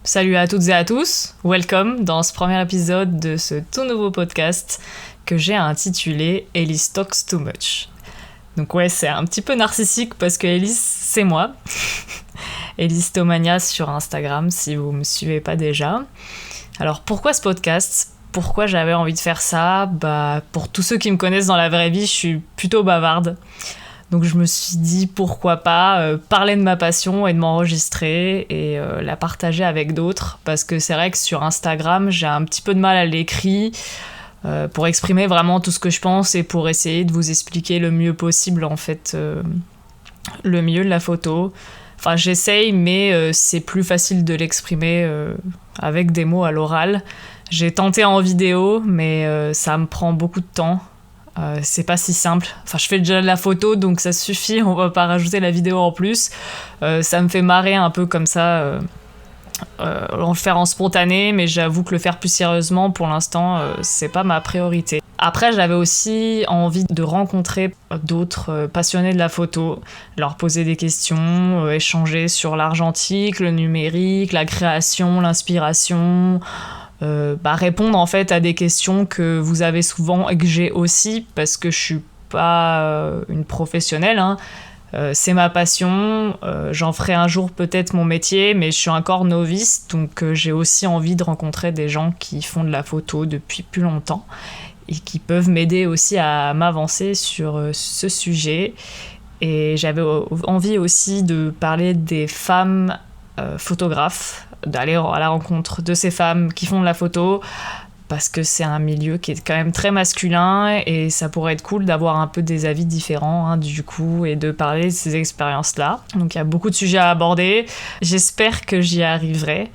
Salut à toutes et à tous, welcome dans ce premier épisode de ce tout nouveau podcast que j'ai intitulé Elise Talks Too Much. Donc ouais, c'est un petit peu narcissique parce que Elise, c'est moi. Elise Tomania sur Instagram si vous me suivez pas déjà. Alors pourquoi ce podcast ? Pourquoi j'avais envie de faire ça ? Pour tous ceux qui me connaissent dans la vraie vie, je suis plutôt bavarde. Donc je me suis dit pourquoi pas parler de ma passion et de m'enregistrer et la partager avec d'autres, parce que c'est vrai que sur Instagram j'ai un petit peu de mal à l'écrit pour exprimer vraiment tout ce que je pense et pour essayer de vous expliquer le mieux possible en fait le milieu de la photo. Enfin j'essaye mais c'est plus facile de l'exprimer avec des mots à l'oral. J'ai tenté en vidéo mais ça me prend beaucoup de temps. C'est pas si simple. Enfin, je fais déjà de la photo, donc ça suffit, on va pas rajouter la vidéo en plus. Ça me fait marrer un peu comme ça, le faire en spontané, mais j'avoue que le faire plus sérieusement, pour l'instant, c'est pas ma priorité. Après, j'avais aussi envie de rencontrer d'autres passionnés de la photo, leur poser des questions, échanger sur l'argentique, le numérique, la création, l'inspiration... répondre en fait à des questions que vous avez souvent et que j'ai aussi parce que je suis pas une professionnelle, hein. C'est ma passion, j'en ferai un jour peut-être mon métier, mais je suis encore novice, donc j'ai aussi envie de rencontrer des gens qui font de la photo depuis plus longtemps et qui peuvent m'aider aussi à m'avancer sur ce sujet. Et j'avais envie aussi de parler des femmes photographes, d'aller à la rencontre de ces femmes qui font de la photo, parce que c'est un milieu qui est quand même très masculin et ça pourrait être cool d'avoir un peu des avis différents du coup et de parler de ces expériences-là. Donc il y a beaucoup de sujets à aborder, j'espère que j'y arriverai,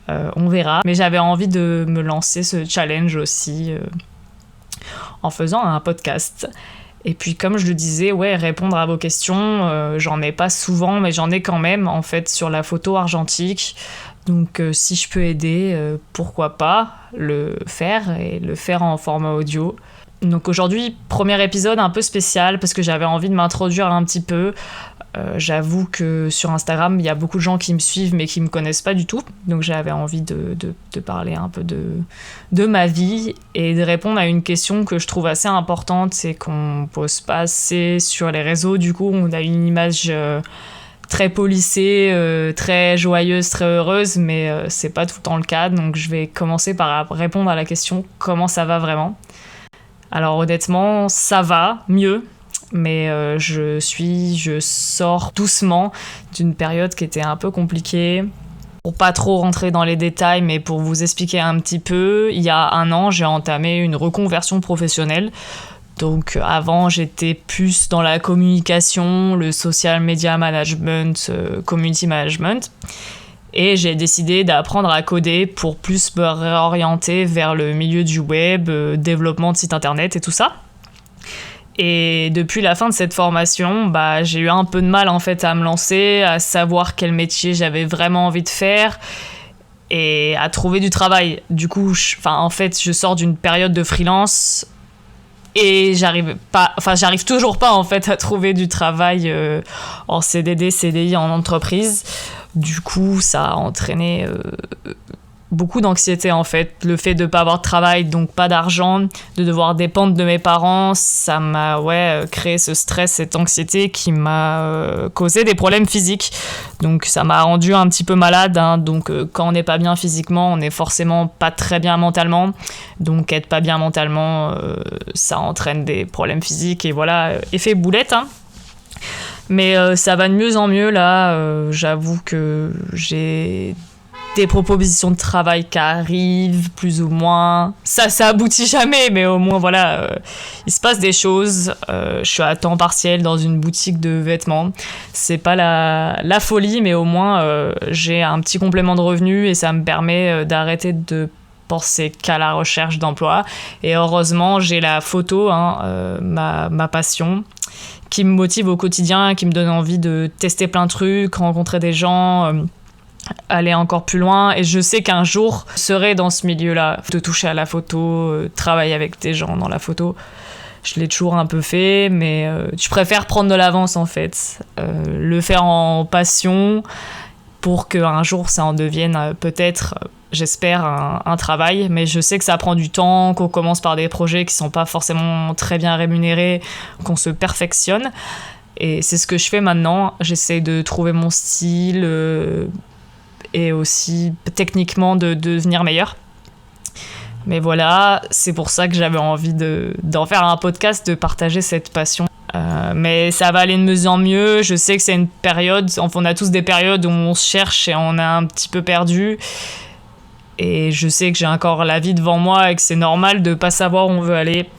on verra. Mais j'avais envie de me lancer ce challenge aussi en faisant un podcast. Et puis comme je le disais, répondre à vos questions, j'en ai pas souvent, mais j'en ai quand même en fait sur la photo argentique. Donc si je peux aider, pourquoi pas le faire et le faire en format audio. Donc aujourd'hui, premier épisode un peu spécial parce que j'avais envie de m'introduire un petit peu. J'avoue que sur Instagram, il y a beaucoup de gens qui me suivent mais qui me connaissent pas du tout. Donc j'avais envie de parler un peu de ma vie et de répondre à une question que je trouve assez importante, c'est qu'on pose pas assez sur les réseaux. Du coup, on a une image très polissée, très joyeuse, très heureuse, mais c'est pas tout le temps le cas. Donc je vais commencer par répondre à la question comment ça va vraiment. Alors honnêtement, ça va mieux. Mais je sors doucement d'une période qui était un peu compliquée. Pour pas trop rentrer dans les détails, mais pour vous expliquer un petit peu, il y a 1 an, j'ai entamé une reconversion professionnelle. Donc avant, j'étais plus dans la communication, le social media management, community management. Et j'ai décidé d'apprendre à coder pour plus me réorienter vers le milieu du web, développement de sites internet et tout ça. Et depuis la fin de cette formation, j'ai eu un peu de mal en fait à me lancer, à savoir quel métier j'avais vraiment envie de faire et à trouver du travail. Du coup, je sors d'une période de freelance et j'arrive toujours pas en fait à trouver du travail en CDD, CDI, en entreprise. Du coup, ça a entraîné beaucoup d'anxiété en fait, le fait de pas avoir de travail, donc pas d'argent, de devoir dépendre de mes parents, ça m'a créé ce stress, cette anxiété qui m'a causé des problèmes physiques. Donc ça m'a rendu un petit peu malade, donc quand on n'est pas bien physiquement, on n'est forcément pas très bien mentalement. Donc être pas bien mentalement, ça entraîne des problèmes physiques et voilà, effet boulette. Mais ça va de mieux en mieux là, j'avoue que j'ai des propositions de travail qui arrivent, plus ou moins. Ça aboutit jamais, mais au moins, il se passe des choses. Je suis à temps partiel dans une boutique de vêtements. C'est pas la folie, mais au moins, j'ai un petit complément de revenus et ça me permet d'arrêter de penser qu'à la recherche d'emploi. Et heureusement, j'ai la photo, ma passion, qui me motive au quotidien, qui me donne envie de tester plein de trucs, rencontrer des gens... aller encore plus loin, et je sais qu'un jour je serai dans ce milieu-là, de toucher à la photo, travailler avec des gens dans la photo. Je l'ai toujours un peu fait, mais je préfère prendre de l'avance en fait, le faire en passion pour qu'un jour ça en devienne peut-être, j'espère, un travail. Mais je sais que ça prend du temps, qu'on commence par des projets qui sont pas forcément très bien rémunérés, qu'on se perfectionne. Et c'est ce que je fais maintenant. J'essaie de trouver mon style et aussi techniquement de devenir meilleur. Mais voilà, c'est pour ça que j'avais envie d'en faire un podcast, de partager cette passion. Mais ça va aller de mieux en mieux. Je sais que c'est une période, enfin, on a tous des périodes où on se cherche et on est un petit peu perdu. Et je sais que j'ai encore la vie devant moi et que c'est normal de pas savoir où on veut aller.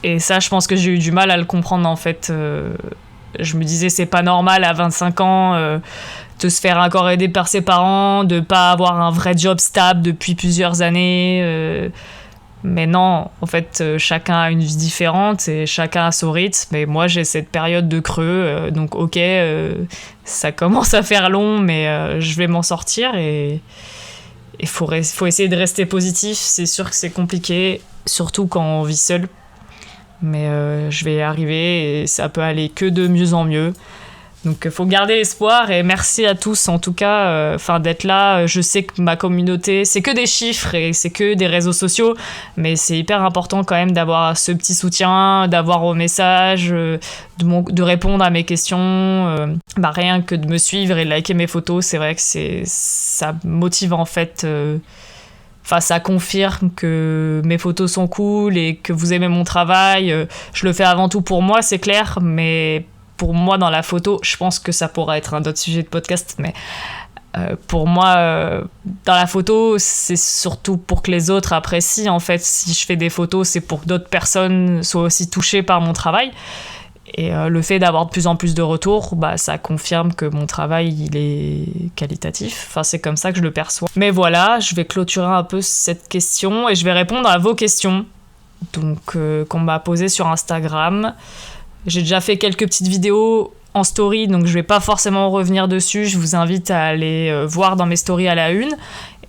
Et ça, je pense que j'ai eu du mal à le comprendre en fait. Je me disais, c'est pas normal à 25 ans de se faire encore aider par ses parents, de pas avoir un vrai job stable depuis plusieurs années. Mais non, en fait, chacun a une vie différente et chacun a son rythme. Et moi, j'ai cette période de creux. Donc, ok, ça commence à faire long, mais je vais m'en sortir. Et il faut essayer de rester positif. C'est sûr que c'est compliqué, surtout quand on vit seul. Mais je vais y arriver et ça peut aller que de mieux en mieux. Donc il faut garder espoir et merci à tous en tout cas d'être là. Je sais que ma communauté, c'est que des chiffres et c'est que des réseaux sociaux, mais c'est hyper important quand même d'avoir ce petit soutien, d'avoir vos messages, de répondre à mes questions. Rien que de me suivre et de liker mes photos, c'est vrai que ça motive en fait. Ça confirme que mes photos sont cool et que vous aimez mon travail. Je le fais avant tout pour moi, c'est clair, mais pour moi, dans la photo, je pense que ça pourra être un autre sujet de podcast, mais pour moi, dans la photo, c'est surtout pour que les autres apprécient. En fait, si je fais des photos, c'est pour que d'autres personnes soient aussi touchées par mon travail. Et le fait d'avoir de plus en plus de retours, ça confirme que mon travail, il est qualitatif. Enfin, c'est comme ça que je le perçois. Mais voilà, je vais clôturer un peu cette question et je vais répondre à vos questions donc, qu'on m'a posées sur Instagram. J'ai déjà fait quelques petites vidéos en story, donc je vais pas forcément revenir dessus. Je vous invite à aller voir dans mes stories à la une.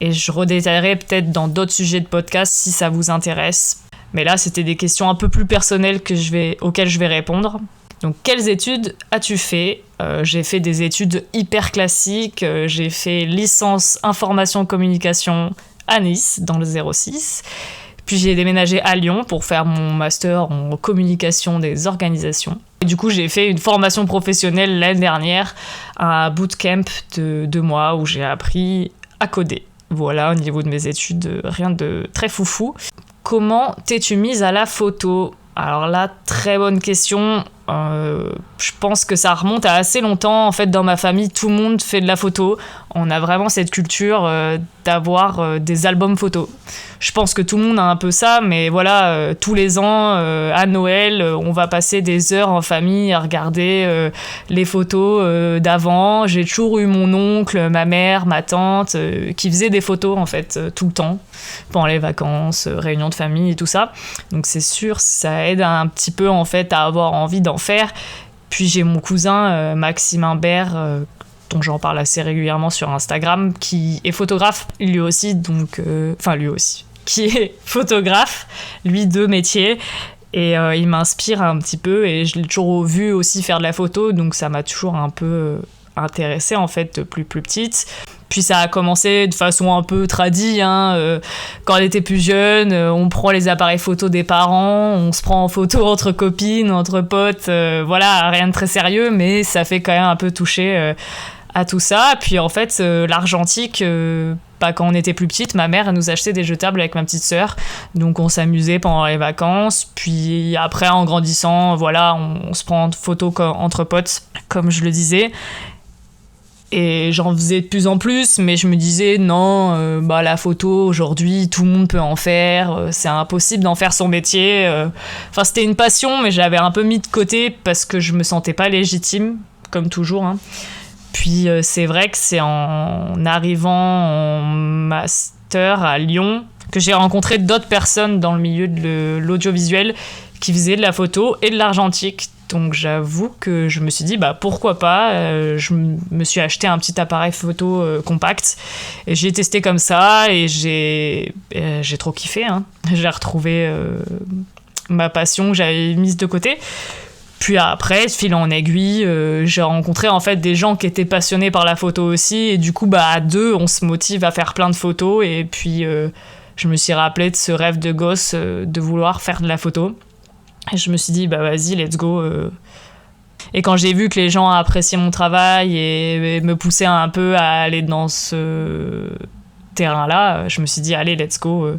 Et je redétaillerai peut-être dans d'autres sujets de podcast si ça vous intéresse. Mais là, c'était des questions un peu plus personnelles auxquelles je vais répondre. Donc, quelles études as-tu fait ? J'ai fait des études hyper classiques. J'ai fait licence information-communication à Nice, dans le 06. Puis j'ai déménagé à Lyon pour faire mon master en communication des organisations. Et du coup, j'ai fait une formation professionnelle l'année dernière, un bootcamp de 2 mois où j'ai appris à coder. Voilà, au niveau de mes études, rien de très foufou. Comment t'es-tu mise à la photo ? Alors là, très bonne question. Je pense que ça remonte à assez longtemps. En fait, dans ma famille, tout le monde fait de la photo. On a vraiment cette culture d'avoir des albums photos. Je pense que tout le monde a un peu ça, mais voilà, tous les ans, à Noël, on va passer des heures en famille à regarder les photos d'avant. J'ai toujours eu mon oncle, ma mère, ma tante, qui faisaient des photos, en fait, tout le temps, pendant les vacances, réunions de famille et tout ça. Donc c'est sûr, ça aide un petit peu, en fait, à avoir envie d'en faire. Puis j'ai mon cousin, Maxime Imbert, dont j'en parle assez régulièrement sur Instagram, qui est photographe, lui aussi, qui est photographe, lui, 2 métiers, et il m'inspire un petit peu, et je l'ai toujours vu aussi faire de la photo, donc ça m'a toujours un peu intéressée, en fait, depuis plus petite. Puis ça a commencé de façon un peu tradie, quand elle était plus jeune, on prend les appareils photo des parents, on se prend en photo entre copines, entre potes, rien de très sérieux, mais ça fait quand même un peu toucher à tout ça. Puis en fait, l'argentique, quand on était plus petite, ma mère elle nous achetait des jetables avec ma petite sœur, donc on s'amusait pendant les vacances. Puis après, en grandissant, on se prend en photo entre potes, comme je le disais. Et j'en faisais de plus en plus, mais je me disais non, la photo aujourd'hui tout le monde peut en faire, c'est impossible d'en faire son métier. C'était une passion, mais j'avais un peu mis de côté parce que je me sentais pas légitime, comme toujours. Puis c'est vrai que c'est en arrivant en master à Lyon que j'ai rencontré d'autres personnes dans le milieu de l'audiovisuel qui faisaient de la photo et de l'argentique. Donc j'avoue que je me suis dit pourquoi pas, je me suis acheté un petit appareil photo compact et j'ai testé comme ça et j'ai trop kiffé. J'ai retrouvé ma passion que j'avais mise de côté. Puis après, de fil en aiguille, j'ai rencontré en fait des gens qui étaient passionnés par la photo aussi, et du coup, à deux, on se motive à faire plein de photos, et puis je me suis rappelé de ce rêve de gosse de vouloir faire de la photo. Et je me suis dit, vas-y, let's go. Et quand j'ai vu que les gens appréciaient mon travail et me poussaient un peu à aller dans ce terrain-là, je me suis dit, allez, let's go.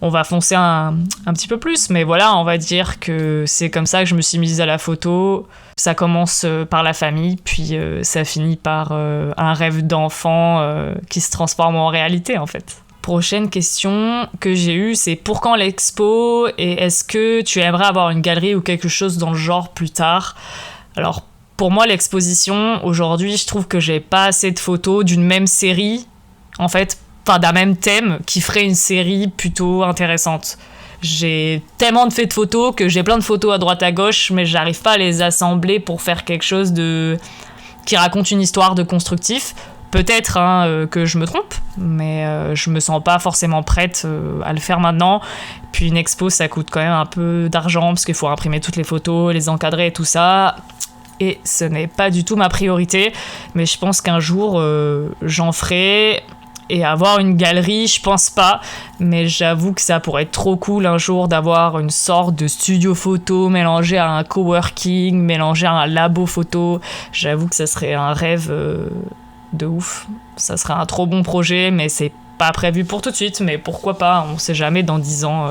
On va foncer un petit peu plus. Mais voilà, on va dire que c'est comme ça que je me suis mise à la photo. Ça commence par la famille, puis ça finit par un rêve d'enfant qui se transforme en réalité, en fait. Prochaine question que j'ai eue, c'est pour quand l'expo et est-ce que tu aimerais avoir une galerie ou quelque chose dans le genre plus tard? Alors, pour moi, l'exposition, aujourd'hui, je trouve que j'ai pas assez de photos d'une même série, en fait, enfin d'un même thème, qui ferait une série plutôt intéressante. J'ai tellement de photos que j'ai plein de photos à droite à gauche, mais j'arrive pas à les assembler pour faire quelque chose qui raconte une histoire de constructif. Peut-être que je me trompe, mais je me sens pas forcément prête à le faire maintenant. Puis une expo, ça coûte quand même un peu d'argent, parce qu'il faut imprimer toutes les photos, les encadrer et tout ça. Et ce n'est pas du tout ma priorité, mais je pense qu'un jour, j'en ferai. Et avoir une galerie, je pense pas, mais j'avoue que ça pourrait être trop cool un jour d'avoir une sorte de studio photo mélangé à un coworking, mélangé à un labo photo. J'avoue que ça serait un rêve... de ouf, ça serait un trop bon projet, mais c'est pas prévu pour tout de suite, mais pourquoi pas, on sait jamais dans 10 ans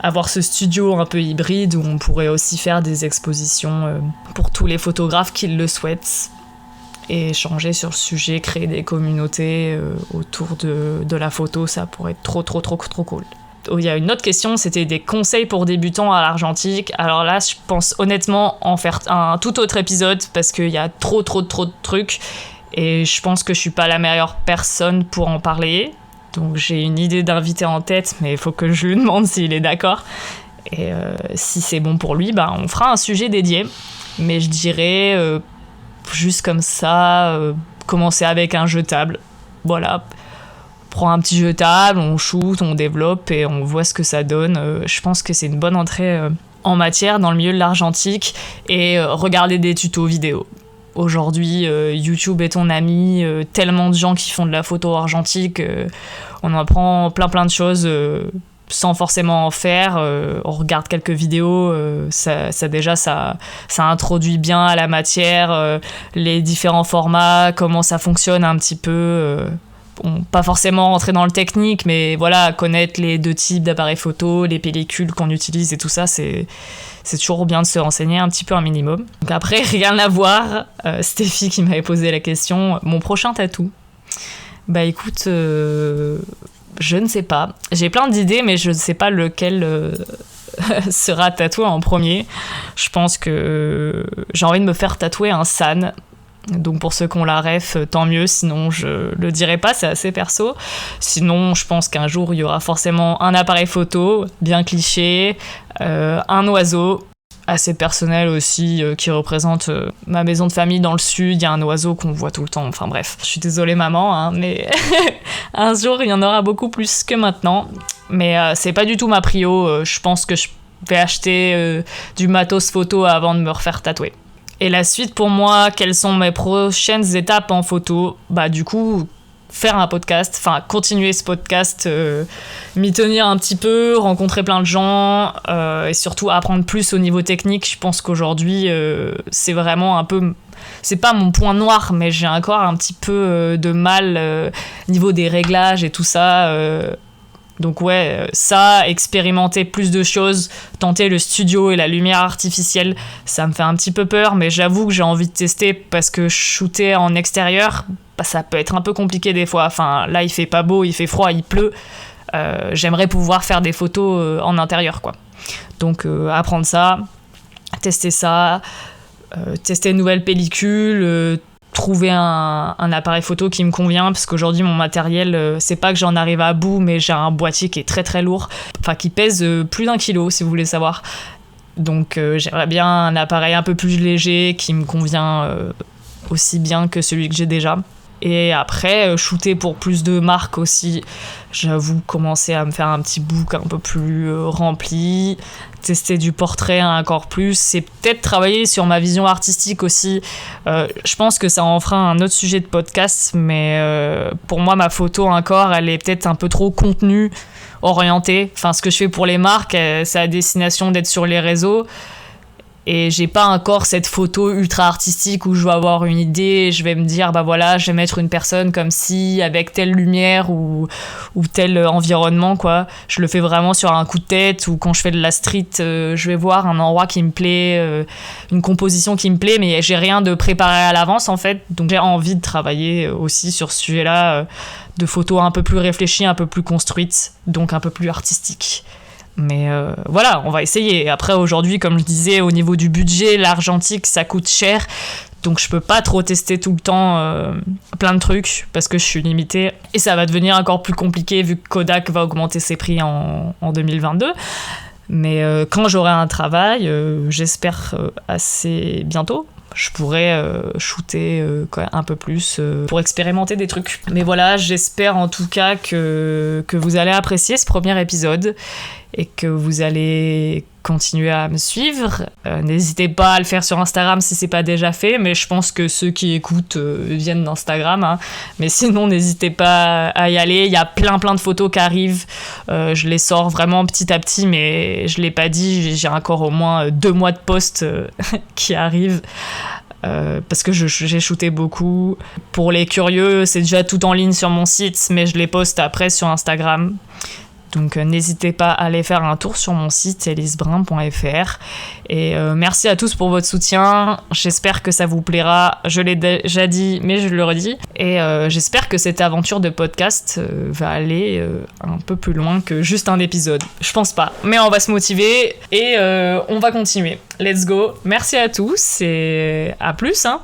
avoir ce studio un peu hybride où on pourrait aussi faire des expositions pour tous les photographes qui le souhaitent et échanger sur le sujet, créer des communautés autour de la photo, ça pourrait être trop cool. Il y a une autre question, c'était des conseils pour débutants à l'argentique. Alors là, je pense honnêtement en faire un tout autre épisode parce qu'il y a trop de trucs et je pense que je suis pas la meilleure personne pour en parler. Donc j'ai une idée d'invité en tête, mais il faut que je lui demande s'il est d'accord. Et si c'est bon pour lui, on fera un sujet dédié. Mais je dirais, juste comme ça, commencer avec un jetable. Voilà. Prend un petit jetable, on shoot, on développe et on voit ce que ça donne. Je pense que c'est une bonne entrée en matière dans le milieu de l'argentique et regarder des tutos vidéo. Aujourd'hui, YouTube est ton ami, tellement de gens qui font de la photo argentique, on apprend plein de choses sans forcément en faire. On regarde quelques vidéos, ça introduit bien à la matière, les différents formats, comment ça fonctionne un petit peu... pas forcément rentrer dans le technique, mais voilà, connaître les deux types d'appareils photo, les pellicules qu'on utilise et tout ça, c'est toujours bien de se renseigner un petit peu un minimum. Donc après, rien à voir, Stéphie qui m'avait posé la question, mon prochain tatou. Écoute, je ne sais pas. J'ai plein d'idées, mais je ne sais pas lequel sera tatoué en premier. Je pense que j'ai envie de me faire tatouer un san. Donc pour ceux qui ont la ref, tant mieux, sinon je le dirai pas, c'est assez perso. Sinon, je pense qu'un jour, il y aura forcément un appareil photo, bien cliché, un oiseau, assez personnel aussi, qui représente ma maison de famille dans le sud. Il y a un oiseau qu'on voit tout le temps, enfin bref. Je suis désolée maman, mais un jour, il y en aura beaucoup plus que maintenant. Mais c'est pas du tout ma prio, je pense que je vais acheter du matos photo avant de me refaire tatouer. Et la suite pour moi, quelles sont mes prochaines étapes en photo ? Du coup, faire un podcast, continuer ce podcast, m'y tenir un petit peu, rencontrer plein de gens et surtout apprendre plus au niveau technique. Je pense qu'aujourd'hui, c'est vraiment un peu... C'est pas mon point noir, mais j'ai encore un petit peu de mal niveau des réglages et tout ça. Donc ouais, ça, expérimenter plus de choses, tenter le studio et la lumière artificielle, ça me fait un petit peu peur, mais j'avoue que j'ai envie de tester parce que shooter en extérieur, ça peut être un peu compliqué des fois. Enfin, là, il fait pas beau, il fait froid, il pleut. J'aimerais pouvoir faire des photos en intérieur, quoi. Donc apprendre ça, tester une nouvelle pellicule, trouver un appareil photo qui me convient, parce qu'aujourd'hui mon matériel, c'est pas que j'en arrive à bout, mais j'ai un boîtier qui est très lourd, qui pèse plus d'1 kilo si vous voulez savoir. Donc j'aimerais bien un appareil un peu plus léger qui me convient aussi bien que celui que j'ai déjà. Et après, shooter pour plus de marques aussi. J'avoue, commencer à me faire un petit book un peu plus rempli, tester du portrait encore plus. C'est peut-être travailler sur ma vision artistique aussi. Je pense que ça en fera un autre sujet de podcast, mais pour moi, ma photo encore, elle est peut-être un peu trop contenue, orientée. Enfin, ce que je fais pour les marques, c'est à destination d'être sur les réseaux. Et j'ai pas encore cette photo ultra artistique où je vais avoir une idée et je vais me dire bah voilà, je vais mettre une personne comme ci avec telle lumière ou tel environnement quoi. Je le fais vraiment sur un coup de tête, ou quand je fais de la street, je vais voir un endroit qui me plaît, une composition qui me plaît, mais j'ai rien de préparé à l'avance en fait. Donc j'ai envie de travailler aussi sur ce sujet-là, de photos un peu plus réfléchies, un peu plus construites, donc un peu plus artistiques. Mais voilà, on va essayer. Après, aujourd'hui, comme je disais, au niveau du budget, l'argentique, ça coûte cher. Donc je peux pas trop tester tout le temps plein de trucs parce que je suis limitée. Et ça va devenir encore plus compliqué vu que Kodak va augmenter ses prix en 2022. Mais quand j'aurai un travail, j'espère assez bientôt, je pourrais shooter un peu plus pour expérimenter des trucs. Mais voilà, j'espère en tout cas que vous allez apprécier ce premier épisode et que vous allez continuer à me suivre. N'hésitez pas à le faire sur Instagram si c'est pas déjà fait, mais je pense que ceux qui écoutent viennent d'Instagram, hein. Mais sinon, n'hésitez pas à y aller. Il y a plein de photos qui arrivent. Je les sors vraiment petit à petit, mais je l'ai pas dit, j'ai encore au moins 2 mois de posts qui arrivent. Parce que j'ai shooté beaucoup. Pour les curieux, c'est déjà tout en ligne sur mon site, mais je les poste après sur Instagram. Donc n'hésitez pas à aller faire un tour sur mon site elisbrun.fr. Et merci à tous pour votre soutien. J'espère que ça vous plaira. Je l'ai déjà dit, mais je le redis. Et j'espère que cette aventure de podcast va aller un peu plus loin que juste un épisode. Je pense pas, mais on va se motiver et on va continuer. Let's go. Merci à tous et à plus, hein.